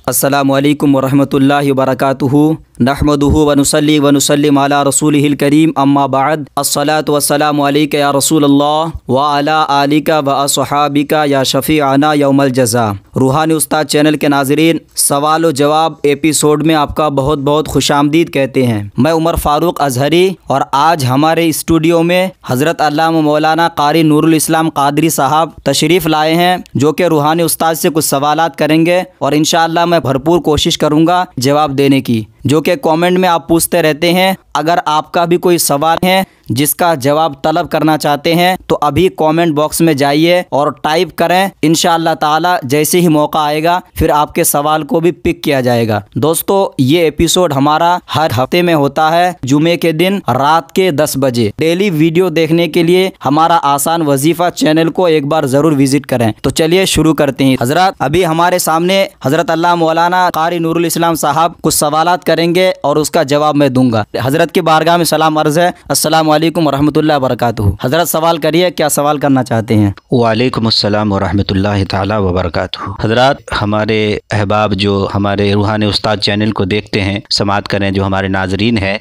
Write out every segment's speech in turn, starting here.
अस्सलामु अलैकुम वरहमतुल्लाहि वबरकातुहू नहमदुहु व नुसल्ली व नुसल्लिम अला रसूलिहिल करीम अम्मा बाद अस्सलातु वस्सलामु अलैका या रसूलल्लाह व अला आलिका व अस्हाबिका या शफीअना यौमल जज़ा। रूहानी उस्ताद चैनल के नाज़रीन, सवाल व जवाब एपिसोड में आपका बहुत बहुत खुशामदीद कहते हैं। मैं उमर फ़ारूक अज़हरी और आज हमारे स्टूडियो में हज़रत अल्लामा मौलाना कारी नूरुल इस्लाम क़ादरी साहब तशरीफ़ लाए हैं, जो कि रूहानी उस्ताद से कुछ सवालात करेंगे और इंशाअल्लाह मैं भरपूर कोशिश करूँगा जवाब देने की, जो कि कमेंट में आप पूछते रहते हैं। अगर आपका भी कोई सवाल है जिसका जवाब तलब करना चाहते हैं तो अभी कमेंट बॉक्स में जाइए और टाइप करें। इंशाअल्लाह ताला जैसे ही मौका आएगा फिर आपके सवाल को भी पिक किया जाएगा। दोस्तों, ये एपिसोड हमारा हर हफ्ते में होता है जुमे के दिन रात के 10 बजे। डेली वीडियो देखने के लिए हमारा आसान वजीफ़ा चैनल को एक बार ज़रूर विजिट करें। तो चलिए शुरू करते हैं। हजरत, अभी हमारे सामने हजरत अल्लामा मौलाना कारी नूरुल इस्लाम साहब कुछ सवालात करेंगे और उसका जवाब मैं दूंगा। हजरत की बारगाह में सलाम अर्ज़ है। अस्सलामु अलैकुम वरहमतुल्लाहि वबरकातुहू। हजरत, सवाल करिए, क्या सवाल करना चाहते हैं? वालेकुम अस्सलाम वरहमतुल्लाहि ताला वबरकातुहू। हजरत, हमारे अहबाब जो हमारे रूहानी उस्ताद चैनल को देखते हैं, समाअत करें, जो हमारे नाजरीन हैं,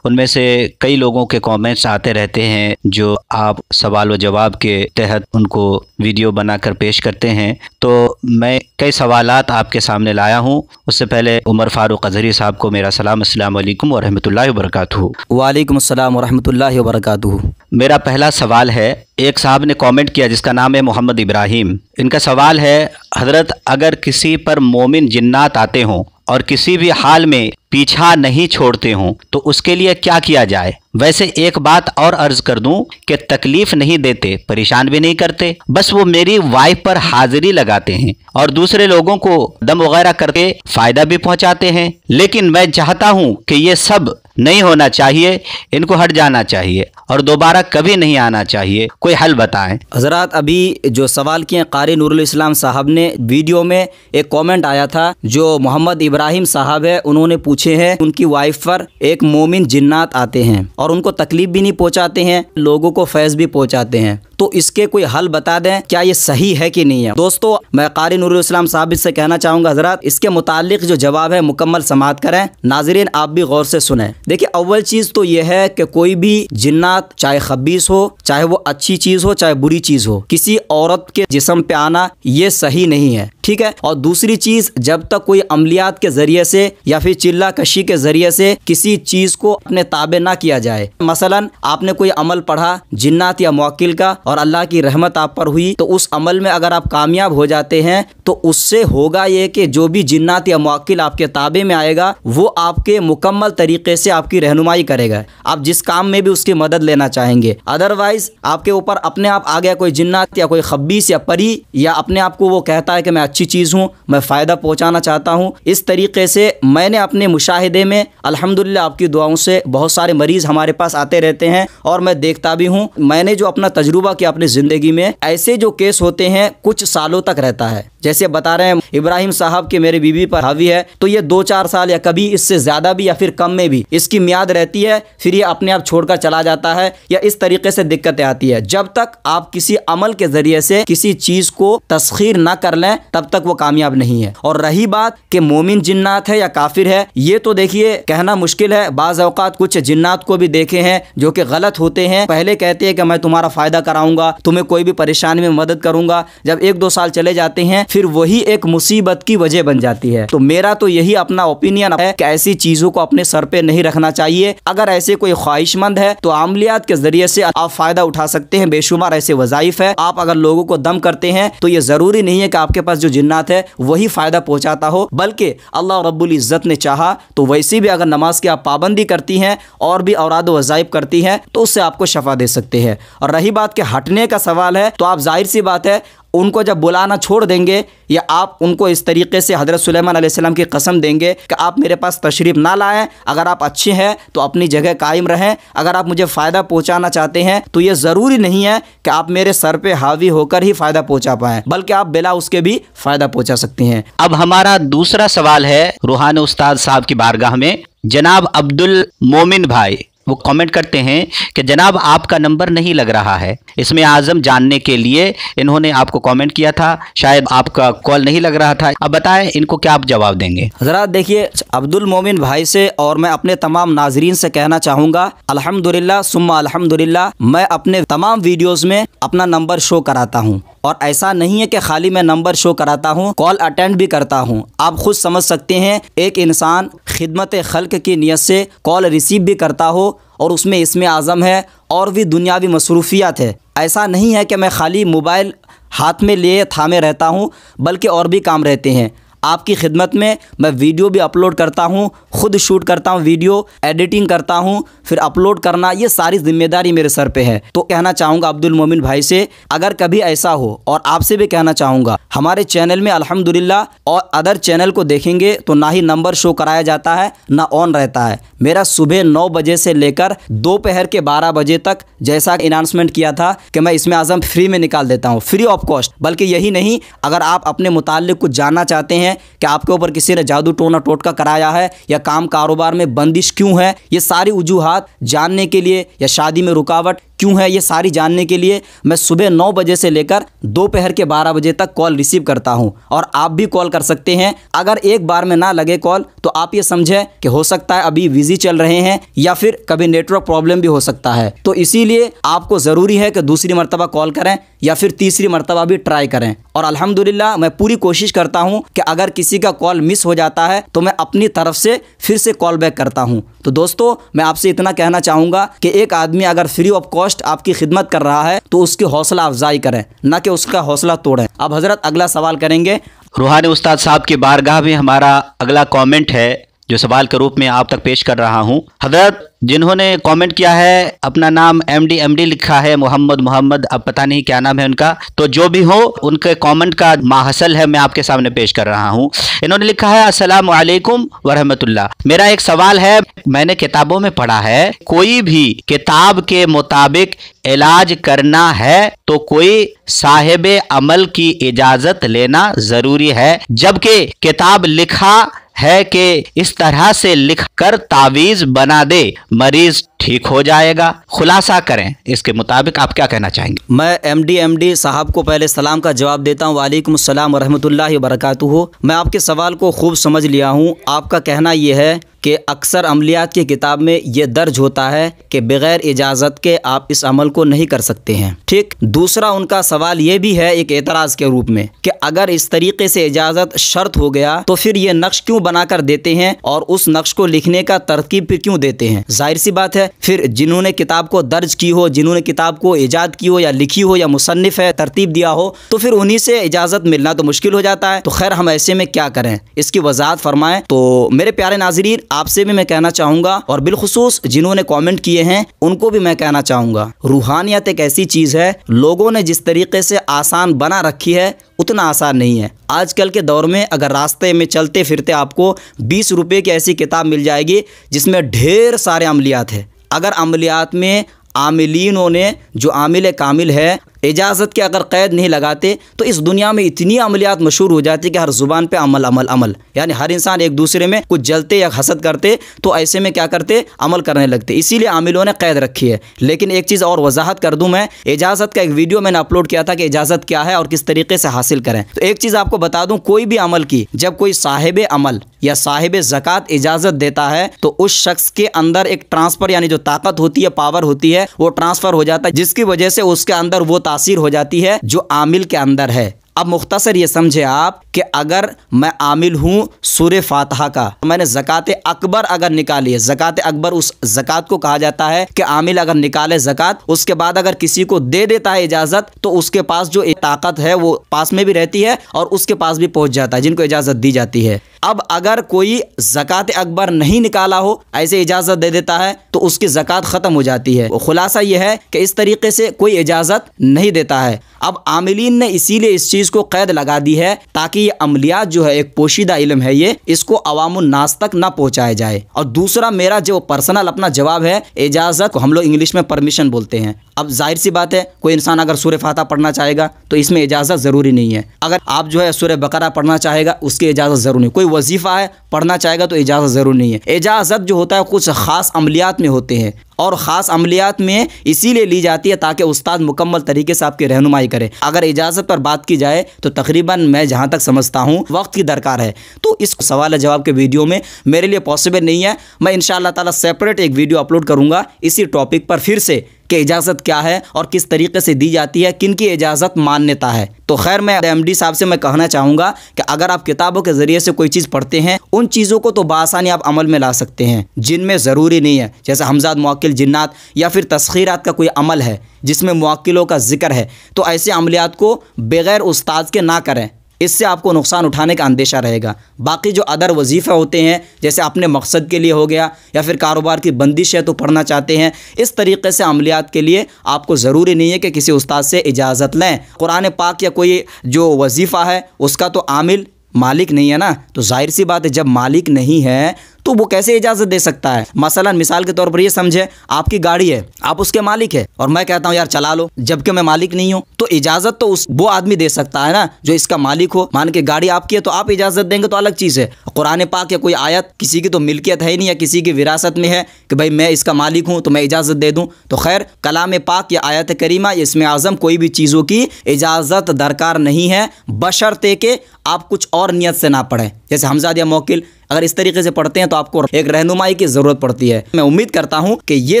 उनमें से कई लोगों के कमेंट्स आते रहते हैं जो आप सवाल व जवाब के तहत उनको वीडियो बनाकर पेश करते हैं। तो मैं कई सवालात आपके सामने लाया हूं। उससे पहले उमर फ़ारूक अज़हरी साहब को मेरा सलाम, अस्सलामु अलैकुम वरहमतुल्लाहि वबरकातुहू। वालेकुम अस्सलाम वरहमतुल्लाहि वबरकातुहू। मेरा पहला सवाल है, एक साहब ने कमेंट किया जिसका नाम है मोहम्मद इब्राहिम। इनका सवाल है, हज़रत, अगर किसी पर मोमिन जिन्नात आते हों और किसी भी हाल में पीछा नहीं छोड़ते हों तो उसके लिए क्या किया जाए? वैसे एक बात और अर्ज कर दूं कि तकलीफ नहीं देते, परेशान भी नहीं करते, बस वो मेरी वाइफ पर हाजिरी लगाते हैं और दूसरे लोगों को दम वगैरह करके फ़ायदा भी पहुंचाते हैं। लेकिन मैं चाहता हूं कि ये सब नहीं होना चाहिए, इनको हट जाना चाहिए और दोबारा कभी नहीं आना चाहिए। कोई हल बताएं। हजरत, अभी जो सवाल किए कारी नूरुल इस्लाम साहब ने, वीडियो में एक कमेंट आया था जो मोहम्मद इब्राहिम साहब है, उन्होंने पूछे हैं उनकी वाइफ पर एक मोमिन जिन्नात आते हैं और उनको तकलीफ भी नहीं पहुंचाते हैं, लोगों को फैज़ भी पहुंचाते हैं। तो इसके कोई हल बता दें, क्या ये सही है कि नहीं है? दोस्तों, मैं कारी नूरुल इस्लाम साहब से कहना चाहूँगा, हजरत, इसके मुतालिक जो जवाब है मुकम्मल समाअत करें। नाजरीन, आप भी गौर से सुने। देखिए, अव्वल चीज़ तो यह है कि कोई भी जिन्नात, चाहे खबीस हो, चाहे वो अच्छी चीज़ हो, चाहे बुरी चीज़ हो, किसी औरत के जिस्म पे आना ये सही नहीं है, ठीक है। और दूसरी चीज़, जब तक कोई अमलियात के ज़रिए से या फिर चिल्ला कशी के ज़रिए से किसी चीज़ को अपने ताबे ना किया जाए। मसलन आपने कोई अमल पढ़ा जिन्नात या मुवक्किल का और अल्लाह की रहमत आप पर हुई, तो उस अमल में अगर आप कामयाब हो जाते हैं तो उससे होगा ये कि जो भी जिन्नात या मुवक्किल आपके ताबे में आएगा वो आपके मुकम्मल तरीके से आपकी रहनुमाई करेगा। आप जिस काम में भी उसकी मदद लेना चाहेंगे। अदरवाइज आपके ऊपर अपने आप आ गया कोई जिन्नात या कोई खबीस या परी, या अपने आप को वो कहता है कि मैं अच्छी चीज़ हूँ, मैं फ़ायदा पहुँचाना चाहता हूँ। इस तरीके से मैंने अपने मुशाहिदे में अल्हम्दुलिल्लाह आपकी दुआओं से बहुत सारे मरीज़ हमारे पास आते रहते हैं और मैं देखता भी हूँ। मैंने जो अपना तजुर्बा किया अपनी ज़िंदगी में, ऐसे जो केस होते हैं कुछ सालों तक रहता है। जैसे बता रहे हैं इब्राहिम साहब के मेरे बीवी पर हावी है, तो ये 2-4 साल या कभी इससे ज़्यादा भी या फिर कम में भी इसकी मियाद रहती है, फिर ये अपने आप छोड़कर चला जाता है या इस तरीके से दिक्कतें आती है। जब तक आप किसी अमल के ज़रिए से किसी चीज़ को तस्खीर ना कर लें तब तक वो कामयाब नहीं है। और रही बात कि मोमिन जिन्नात है या काफिर है, ये तो देखिए कहना मुश्किल है। बाज़ औक़ात कुछ जिन्नात को भी देखे हैं जो कि गलत होते हैं। पहले कहते हैं कि मैं तुम्हारा फ़ायदा कराऊंगा, तुम्हें कोई भी परेशानी में मदद करूंगा, जब 1-2 साल चले जाते हैं फिर वही एक मुसीबत की वजह बन जाती है। तो मेरा तो यही अपना ओपिनियन है कि ऐसी चीज़ों को अपने सर पे नहीं रखना चाहिए। अगर ऐसे कोई ख्वाहिशमंद है तो अमलियात के ज़रिए से आप फ़ायदा उठा सकते हैं। बेशुमार ऐसे वज़ाइफ है। आप अगर लोगों को दम करते हैं तो ये ज़रूरी नहीं है कि आपके पास जो जिन्नात है वही फ़ायदा पहुँचाता हो, बल्कि अल्लाह रब्बुल इज़्ज़त ने चाहा तो वैसे भी अगर नमाज की आप पाबंदी करती हैं और भी औराद वज़ाइफ करती हैं तो उससे आपको शफा दे सकते हैं। और रही बात के हटने का सवाल है, तो आप जाहिर सी बात है उनको जब बुलाना छोड़ देंगे या आप उनको इस तरीके से हज़रत सुलेमान अलैहिस्सलाम की कसम देंगे कि आप मेरे पास तशरीफ़ ना लाएं, अगर आप अच्छे हैं तो अपनी जगह कायम रहें, अगर आप मुझे फ़ायदा पहुंचाना चाहते हैं तो ये ज़रूरी नहीं है कि आप मेरे सर पे हावी होकर ही फ़ायदा पहुंचा पाएँ, बल्कि आप बिला उसके भी फ़ायदा पहुंचा सकती हैं। अब हमारा दूसरा सवाल है रूहानी उस्ताद साहब की बारगाह में। जनाब अब्दुल मोमिन भाई वो कमेंट करते हैं कि जनाब आपका नंबर नहीं लग रहा है। इसमें आज़म जानने के लिए इन्होंने आपको कमेंट किया था, शायद आपका कॉल नहीं लग रहा था। अब बताएं इनको क्या आप जवाब देंगे। हज़रात देखिए, अब्दुल मोमिन भाई से और मैं अपने तमाम नाजरीन से कहना चाहूँगा, अल्हम्दुलिल्लाह सुम्मा अल्हम्दुलिल्लाह, मैं अपने तमाम वीडियोज़ में अपना नंबर शो कराता हूँ। और ऐसा नहीं है कि खाली मैं नंबर शो कराता हूँ, कॉल अटेंड भी करता हूँ। आप खुद समझ सकते हैं, एक इंसान खिदमत खल्क की नीयत से कॉल रिसीव भी करता हो और उसमें इसमें आज़म है और भी दुनियावी मसरूफियात है। ऐसा नहीं है कि मैं खाली मोबाइल हाथ में लिए थामे रहता हूँ, बल्कि और भी काम रहते हैं। आपकी खिदमत में मैं वीडियो भी अपलोड करता हूँ, खुद शूट करता हूँ, वीडियो एडिटिंग करता हूँ, फिर अपलोड करना, ये सारी जिम्मेदारी मेरे सर पे है। तो कहना चाहूँगा अब्दुल मोमिन भाई से, अगर कभी ऐसा हो, और आपसे भी कहना चाहूँगा, हमारे चैनल में अल्हम्दुलिल्लाह और अदर चैनल को देखेंगे तो ना ही नंबर शो कराया जाता है ना ऑन रहता है। मेरा सुबह 9 बजे से लेकर दोपहर के 12 बजे तक, जैसा अनाउंसमेंट किया था कि मैं इसमें आज़म फ्री में निकाल देता हूँ, फ्री ऑफ कॉस्ट। बल्कि यही नहीं, अगर आप अपने मुताल्लिक कुछ जानना चाहते हैं कि आपके ऊपर किसी ने जादू टोना टोटका कराया है या काम कारोबार में बंदिश क्यों है, ये सारी वजूहात जानने के लिए, या शादी में रुकावट क्यों है, ये सारी जानने के लिए मैं सुबह 9 बजे से लेकर दोपहर के 12 बजे तक कॉल रिसीव करता हूं। और आप भी कॉल कर सकते हैं। अगर एक बार में ना लगे कॉल तो आप ये समझें कि हो सकता है अभी बिजी चल रहे हैं या फिर कभी नेटवर्क प्रॉब्लम भी हो सकता है। तो इसीलिए आपको ज़रूरी है कि दूसरी मरतबा कॉल करें या फिर तीसरी मरतबा भी ट्राई करें। और अल्हम्दुलिल्लाह मैं पूरी कोशिश करता हूं कि अगर किसी का कॉल मिस हो जाता है तो मैं अपनी तरफ से फिर से कॉल बैक करता हूं। तो दोस्तों, मैं आपसे इतना कहना चाहूँगा कि एक आदमी अगर फ्री ऑफ कॉस्ट आपकी खिदमत कर रहा है तो उसकी हौसला अफजाई करें, ना कि उसका हौसला तोड़ें। अब हज़रत अगला सवाल करेंगे। रूहानी उस्ताद साहब की बारगाह में हमारा अगला कमेंट है जो सवाल के रूप में आप तक पेश कर रहा हूं। हज़रत जिन्होंने कमेंट किया है, अपना नाम एमडी लिखा है, मोहम्मद, अब पता नहीं क्या नाम है उनका, तो जो भी हो उनके कमेंट का माहसल है मैं आपके सामने पेश कर रहा हूं। इन्होंने लिखा है, अस्सलामु अलैकुम वरहमतुल्लाह। मेरा एक सवाल है, मैंने किताबों में पढ़ा है कोई भी किताब के मुताबिक इलाज करना है तो कोई साहिब अमल की इजाज़त लेना ज़रूरी है, जबकि किताब लिखा है कि इस तरह से लिखकर तावीज़ बना दे, मरीज ठीक हो जाएगा। खुलासा करें, इसके मुताबिक आप क्या कहना चाहेंगे। मैं एमडी साहब को पहले सलाम का जवाब देता हूँ। वालेकुम अस्सलाम वरहमतुल्लाहि वबरकातुहू। मैं आपके सवाल को खूब समझ लिया हूँ। आपका कहना यह है कि अक्सर अमलियात की किताब में ये दर्ज होता है कि बग़ैर इजाज़त के आप इस अमल को नहीं कर सकते हैं। ठीक। दूसरा उनका सवाल ये भी है एक एतराज़ के रूप में कि अगर इस तरीके से इजाज़त शर्त हो गया तो फिर ये नक्श क्यों बनाकर देते हैं और उस नक्श को लिखने का तरकीब फिर क्यों देते हैं। जाहिर सी बात है, फिर जिन्होंने किताब को दर्ज की हो, जिन्होंने किताब को ईजाद की हो या लिखी हो या मुसन्निफ़ है तरतीब दिया हो, तो फिर उन्हीं से इजाज़त मिलना तो मुश्किल हो जाता है। तो खैर, हम ऐसे में क्या करें, इसकी वजाहत फरमाएं। तो मेरे प्यारे नाज़रीन, आपसे भी मैं कहना चाहूँगा और बिलखुसूस जिन्होंने कमेंट किए हैं उनको भी मैं कहना चाहूँगा, रूहानियत एक ऐसी चीज़ है, लोगों ने जिस तरीके से आसान बना रखी है उतना आसान नहीं है। आजकल के दौर में अगर रास्ते में चलते फिरते आपको 20 रुपये की ऐसी किताब मिल जाएगी जिसमें ढेर सारे अमलियात है। अगर अमलियात में आमिलीनों ने, जो आमिल कामिल है, इजाज़त के अगर क़ैद नहीं लगाते तो इस दुनिया में इतनी अमलियात मशहूर हो जाती कि हर ज़ुबान पे अमल अमल अमल, यानी हर इंसान एक दूसरे में कुछ जलते या हसद करते तो ऐसे में क्या करते, अमल करने लगते। इसीलिए आमिलों ने क़ैद रखी है। लेकिन एक चीज़ और वजाहत कर दूँ मैं, इजाज़त का एक वीडियो मैंने अपलोड किया था कि इजाज़त क्या है और किस तरीके से हासिल करें। तो एक चीज़ आपको बता दूँ, कोई भी अमल की जब कोई साहिब अमल या साहिब ज़कात इजाज़त देता है तो उस शख्स के अंदर एक ट्रांसफ़र, यानी जो ताकत होती है, पावर होती है, वो ट्रांसफ़र हो जाता है, जिसकी वजह से उसके अंदर वो तासीर हो जाती है जो आमिल के अंदर है। अब मुख्तसर ये समझे आप कि अगर मैं आमिल हूँ सूरे फातिहा का, तो मैंने ज़कात अकबर अगर निकाली है, ज़कात अकबर उस ज़कात को कहा जाता है कि आमिल अगर निकाले ज़कात, उसके बाद अगर किसी को दे देता है इजाज़त तो उसके पास जो एक ताकत है वो पास में भी रहती है और उसके पास भी पहुँच जाता है जिनको इजाज़त दी जाती है। अब अगर कोई ज़कात अकबर नहीं निकाला हो, ऐसे इजाज़त दे देता है तो उसकी ज़कात ख़त्म हो जाती है। खुलासा यह है कि इस तरीके से कोई इजाज़त नहीं देता है। अब आमिलीन ने इसीलिए इस चीज़ को कैद लगा दी है ताकि ये अमलियात जो है, एक पोशीदा इल्म है, ये इसको अवामुन नास तक ना पहुँचाया जाए। और दूसरा मेरा जो पर्सनल अपना जवाब है, इजाज़त को हम लोग इंग्लिश में परमिशन बोलते हैं। अब जाहिर सी बात है, कोई इंसान अगर सूरह फातिहा पढ़ना चाहेगा तो इसमें इजाज़त ज़रूरी नहीं है। अगर आप जो है सूरह बकरा पढ़ना चाहेगा उसकी इजाज़त ज़रूरी नहीं, कोई वजीफ़ा है, पढ़ना चाहेगा तो इजाज़त ज़रूर नहीं है। इजाज़त जो होता है कुछ ख़ास अमलियात में होते हैं, और ख़ास अमलियात में इसीलिए ली जाती है ताकि उस्ताद मुकम्मल तरीके से आपकी रहनुमाई करे। अगर इजाज़त पर बात की जाए तो तकरीबन मैं जहाँ तक समझता हूँ वक्त की दरकार है, तो इस सवाल जवाब के वीडियो में मेरे लिए पॉसिबल नहीं है। मैं इंशाअल्लाह ताला सेपरेट एक वीडियो अपलोड करूँगा इसी टॉपिक पर फिर से कि इजाज़त क्या है और किस तरीके से दी जाती है, किन की इजाज़त मान्यता है। तो खैर मैं एमडी साहब से मैं कहना चाहूँगा कि अगर आप किताबों के ज़रिए से कोई चीज़ पढ़ते हैं, उन चीज़ों को तो बासानी आप अमल में ला सकते हैं जिनमें ज़रूरी नहीं है, जैसे हमज़ाद मुवक्किल जिन्नात या फिर तस्खीरात का कोई अमल है जिसमें मुवक्किलों का जिक्र है, तो ऐसे अमलियात को बग़ैर उस्ताद के ना करें, इससे आपको नुकसान उठाने का अंदेशा रहेगा। बाकी जो अदर वजीफ़े होते हैं, जैसे अपने मकसद के लिए हो गया या फिर कारोबार की बंदिश है तो पढ़ना चाहते हैं, इस तरीके से अमलियात के लिए आपको ज़रूरी नहीं है कि किसी उस्ताद से इजाज़त लें। कुरान पाक या कोई जो वजीफ़ा है उसका तो आमिल मालिक नहीं है ना, तो जाहिर सी बात है जब मालिक नहीं है तो वो कैसे इजाज़त दे सकता है। मसलन मिसाल के तौर पर ये समझे आपकी गाड़ी है, आप उसके मालिक है और मैं कहता हूँ यार चला लो, जबकि मैं मालिक नहीं हूँ, तो इजाज़त तो वो आदमी दे सकता है ना जो इसका मालिक हो। मान के गाड़ी आपकी है तो आप इजाज़त देंगे तो अलग चीज़ है। कुरान पाक या कोई आयत किसी की तो मिल्कियत है ही नहीं या किसी की विरासत में है कि भाई मैं इसका मालिक हूँ तो मैं इजाज़त दे दूँ। तो खैर कलाम पाक या आयत करीमा या इसमें आज़म कोई भी चीज़ों की इजाज़त दरकार नहीं है, बशर्ते कि आप कुछ और नियत से ना पढ़ें। जैसे हमज़ाद या मुवक्किल अगर इस तरीके से पढ़ते हैं तो आपको एक रहनुमाई की ज़रूरत पड़ती है। मैं उम्मीद करता हूं कि ये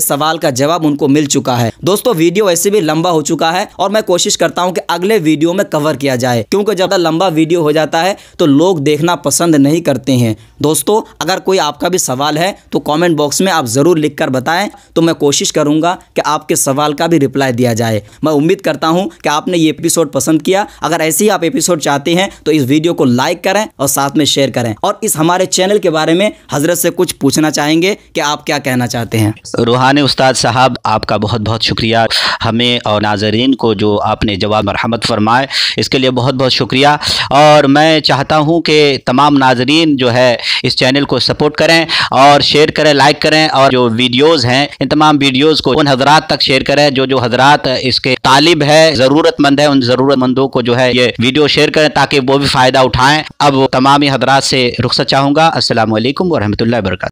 सवाल का जवाब उनको मिल चुका है। दोस्तों वीडियो वैसे भी लंबा हो चुका है और मैं कोशिश करता हूं कि अगले वीडियो में कवर किया जाए, क्योंकि जब लंबा वीडियो हो जाता है तो लोग देखना पसंद नहीं करते हैं। दोस्तों अगर कोई आपका भी सवाल है तो कॉमेंट बॉक्स में आप ज़रूर लिख कर बताएँ, तो मैं कोशिश करूँगा कि आपके सवाल का भी रिप्लाई दिया जाए। मैं उम्मीद करता हूँ कि आपने ये एपिसोड पसंद किया। अगर ऐसे ही आप एपिसोड चाहते हैं तो इस वीडियो को लाइक करें और साथ में शेयर करें, और इस हमारे चैनल के बारे में हजरत से कुछ पूछना चाहेंगे कि आप क्या कहना चाहते हैं। रूहानी उस्ताद साहब आपका बहुत बहुत शुक्रिया, हमें और नाज़रीन को जो आपने जवाब मरहमत फरमाए इसके लिए बहुत बहुत शुक्रिया। और मैं चाहता हूं कि तमाम नाज़रीन जो है इस चैनल को सपोर्ट करें और शेयर करें, लाइक करें, और जो वीडियोज़ हैं इन तमाम वीडियोज़ को उन हजरात तक शेयर करें जो हजरात इसके तालिब है, ज़रूरतमंद है, उन ज़रूरतमंदों को जो है ये वीडियो शेयर करें ताकि वो भी फ़ायदा उठाएँ। अब तमाम हजरात से रुखसत चाहूँगा। अस्सलामु अलैकुम व रहमतुल्लाहि व बरकातहू।